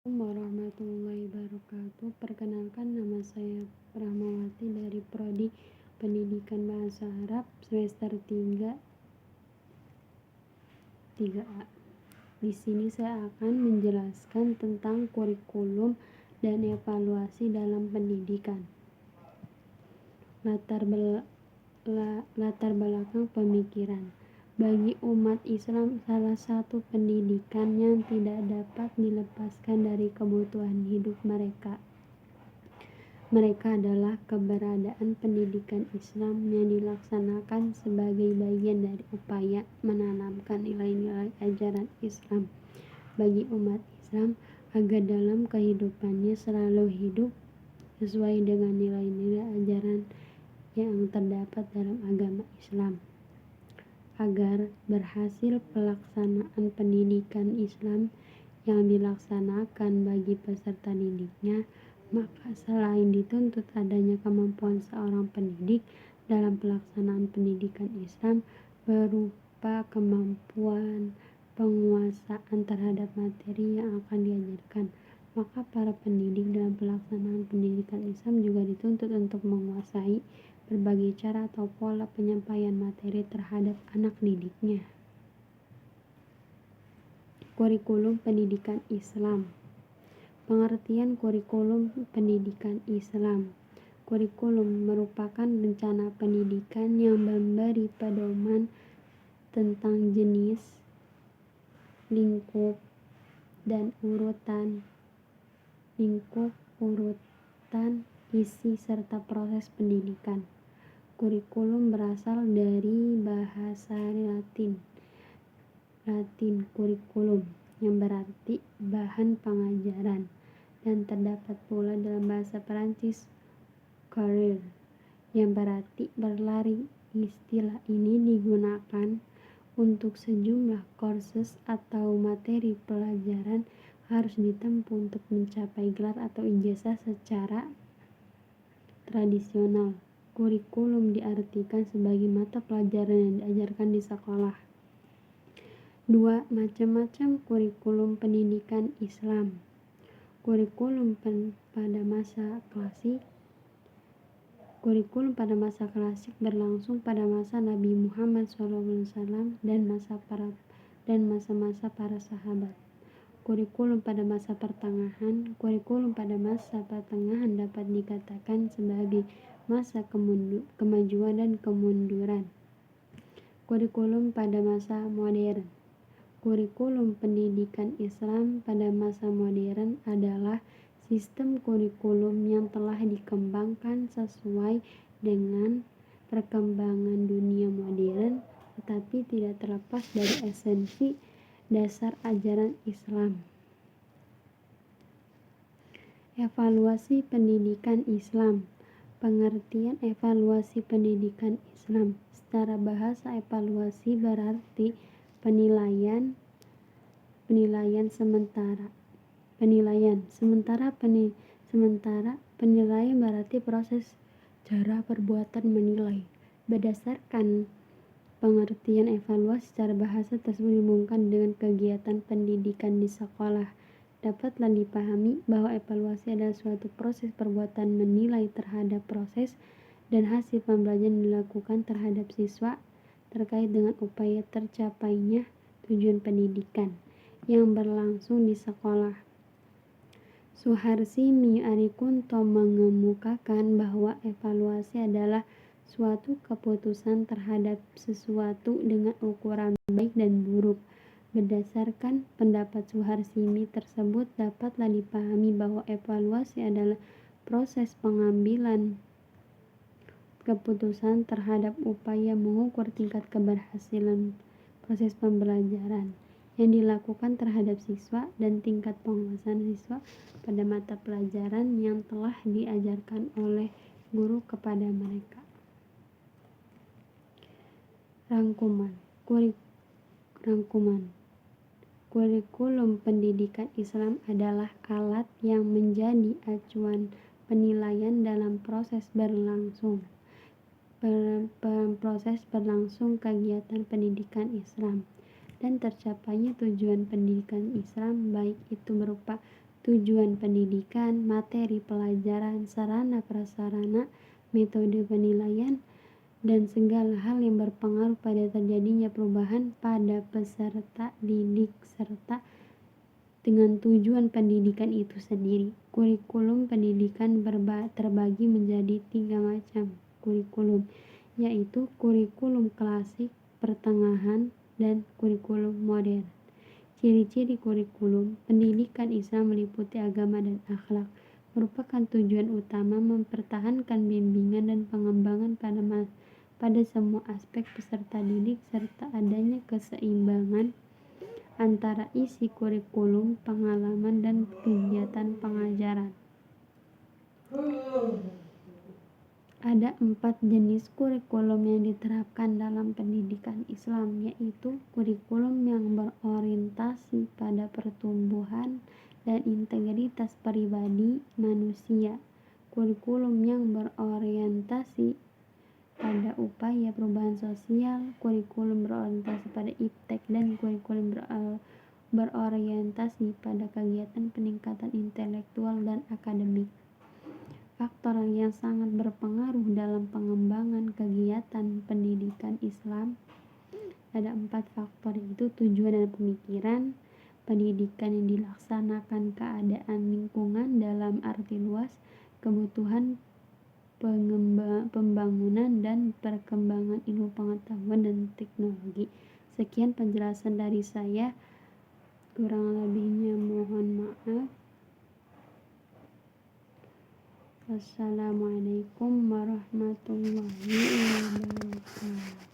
Warahmatullahi wabarakatuh. Perkenalkan, nama saya Rahmawati dari Prodi Pendidikan Bahasa Arab semester 3A. Di sini saya akan menjelaskan tentang kurikulum dan evaluasi dalam pendidikan. Latar belakang pemikiran. Bagi umat Islam, salah satu pendidikan yang tidak dapat dilepaskan dari kebutuhan hidup mereka adalah keberadaan pendidikan Islam yang dilaksanakan sebagai bagian dari upaya menanamkan nilai-nilai ajaran Islam bagi umat Islam agar dalam kehidupannya selalu hidup sesuai dengan nilai-nilai ajaran yang terdapat dalam agama Islam. Agar berhasil pelaksanaan pendidikan Islam yang dilaksanakan bagi peserta didiknya, maka selain dituntut adanya kemampuan seorang pendidik dalam pelaksanaan pendidikan Islam berupa kemampuan penguasaan terhadap materi yang akan diajarkan, maka para pendidik dalam pelaksanaan pendidikan Islam juga dituntut untuk menguasai berbagai cara atau pola penyampaian materi terhadap anak didiknya. Kurikulum pendidikan Islam. Pengertian kurikulum pendidikan Islam. Kurikulum merupakan rencana pendidikan yang memberi pedoman tentang jenis, lingkup, urutan, isi, serta proses pendidikan. Kurikulum berasal dari bahasa Latin kurikulum, yang berarti bahan pengajaran, dan terdapat pula dalam bahasa Perancis career, yang berarti berlari. Istilah ini digunakan untuk sejumlah kursus atau materi pelajaran harus ditempuh untuk mencapai gelar atau ijazah secara tradisional. Kurikulum diartikan sebagai mata pelajaran yang diajarkan di sekolah. 2. Macam-macam kurikulum pendidikan Islam. Kurikulum pada masa klasik berlangsung pada masa Nabi Muhammad SAW dan masa-masa para sahabat. Kurikulum pada masa pertengahan dapat dikatakan sebagai masa kemajuan dan kemunduran. Kurikulum pada masa modern. Kurikulum pendidikan Islam pada masa modern adalah sistem kurikulum yang telah dikembangkan sesuai dengan perkembangan dunia modern, tetapi tidak terlepas dari esensi dasar ajaran Islam. Evaluasi pendidikan Islam. Pengertian evaluasi pendidikan Islam. Secara bahasa, evaluasi berarti penilaian sementara. Sementara penilaian berarti proses cara perbuatan menilai. Berdasarkan pengertian evaluasi secara bahasa tersebut dihubungkan dengan kegiatan pendidikan di sekolah. Dapatlah dipahami bahwa evaluasi adalah suatu proses perbuatan menilai terhadap proses dan hasil pembelajaran dilakukan terhadap siswa terkait dengan upaya tercapainya tujuan pendidikan yang berlangsung di sekolah. Suharsi Arikunto mengemukakan bahwa evaluasi adalah suatu keputusan terhadap sesuatu dengan ukuran baik dan buruk. Berdasarkan pendapat Suharsimi tersebut, dapatlah dipahami bahwa evaluasi adalah proses pengambilan keputusan terhadap upaya mengukur tingkat keberhasilan proses pembelajaran yang dilakukan terhadap siswa dan tingkat penguasaan siswa pada mata pelajaran yang telah diajarkan oleh guru kepada mereka. Rangkuman. Kurikulum pendidikan Islam adalah alat yang menjadi acuan penilaian dalam proses berlangsung kegiatan pendidikan Islam dan tercapainya tujuan pendidikan Islam, baik itu berupa tujuan pendidikan, materi pelajaran, sarana prasarana, metode penilaian, dan segala hal yang berpengaruh pada terjadinya perubahan pada peserta didik serta dengan tujuan pendidikan itu sendiri. Kurikulum pendidikan terbagi menjadi 3 macam kurikulum, yaitu kurikulum klasik, pertengahan, dan kurikulum modern. Ciri-ciri kurikulum pendidikan Islam meliputi agama dan akhlak, merupakan tujuan utama mempertahankan bimbingan dan pengembangan pada semua aspek peserta didik serta adanya keseimbangan antara isi kurikulum, pengalaman, dan kegiatan pengajaran. Ada 4 jenis kurikulum yang diterapkan dalam pendidikan Islam, yaitu kurikulum yang berorientasi pada pertumbuhan dan integritas pribadi manusia, kurikulum yang berorientasi pada upaya perubahan sosial, kurikulum berorientasi pada iptek, dan kurikulum berorientasi pada kegiatan peningkatan intelektual dan akademik. Faktor yang sangat berpengaruh dalam pengembangan kegiatan pendidikan Islam ada 4 faktor, yaitu tujuan dan pemikiran, pendidikan yang dilaksanakan, keadaan lingkungan dalam arti luas, kebutuhan pembangunan dan perkembangan ilmu pengetahuan dan teknologi. Sekian penjelasan dari saya, kurang lebihnya mohon maaf. Wassalamualaikum warahmatullahi wabarakatuh.